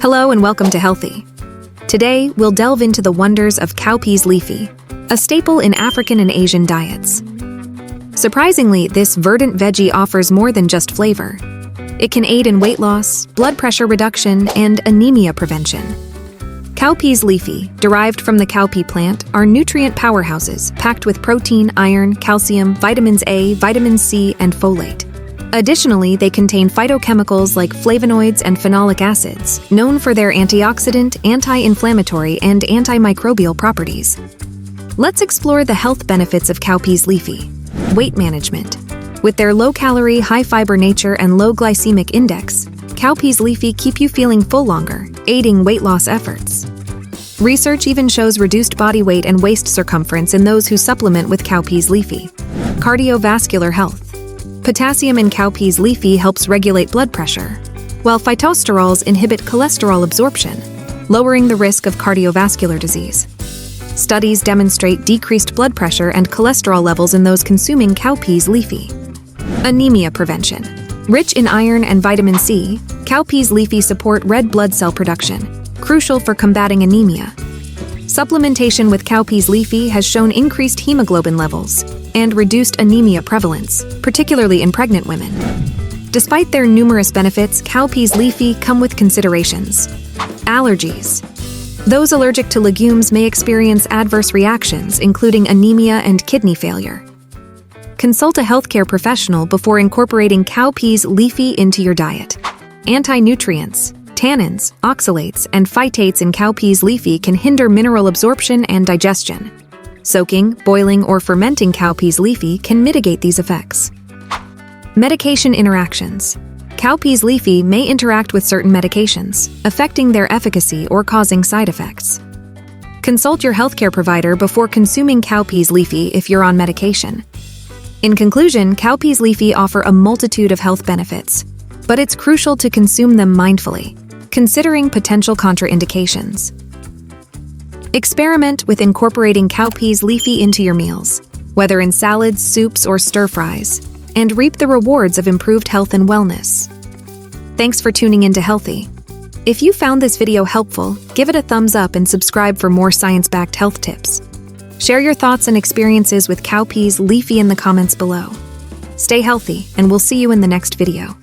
Hello and welcome to Healthy. Today, we'll delve into the wonders of cowpeas leafy, a staple in African and Asian diets. Surprisingly, this verdant veggie offers more than just flavor. It can aid in weight loss, blood pressure reduction, and anemia prevention. Cowpeas leafy, derived from the cowpea plant, are nutrient powerhouses packed with protein, iron, calcium, vitamins A, vitamin C, and folate. Additionally, they contain phytochemicals like flavonoids and phenolic acids, known for their antioxidant, anti-inflammatory, and antimicrobial properties. Let's explore the health benefits of cowpeas leafy. Weight management. With their low-calorie, high-fiber nature and low glycemic index, cowpeas leafy keep you feeling full longer, aiding weight loss efforts. Research even shows reduced body weight and waist circumference in those who supplement with cowpeas leafy. Cardiovascular health. Potassium in cowpeas leafy helps regulate blood pressure, while phytosterols inhibit cholesterol absorption, lowering the risk of cardiovascular disease. Studies demonstrate decreased blood pressure and cholesterol levels in those consuming cowpeas leafy. Anemia prevention. Rich in iron and vitamin C, cowpeas leafy support red blood cell production, crucial for combating anemia. Supplementation with cowpeas leafy has shown increased hemoglobin levels and reduced anemia prevalence, particularly in pregnant women. Despite their numerous benefits, cowpeas leafy come with considerations. Allergies. Those allergic to legumes may experience adverse reactions, including anemia and kidney failure. Consult a healthcare professional before incorporating cowpeas leafy into your diet. Anti-nutrients. Tannins, oxalates, and phytates in cowpeas leafy can hinder mineral absorption and digestion. Soaking, boiling, or fermenting cowpeas leafy can mitigate these effects. Medication interactions. Cowpeas leafy may interact with certain medications, affecting their efficacy or causing side effects. Consult your healthcare provider before consuming cowpeas leafy if you're on medication. In conclusion, cowpeas leafy offer a multitude of health benefits, but it's crucial to consume them mindfully, considering potential contraindications. Experiment with incorporating cowpeas leafy into your meals, whether in salads, soups, or stir-fries, and reap the rewards of improved health and wellness. Thanks for tuning in to Healthy. If you found this video helpful, give it a thumbs up and subscribe for more science-backed health tips. Share your thoughts and experiences with cowpeas leafy in the comments below. Stay healthy, and we'll see you in the next video.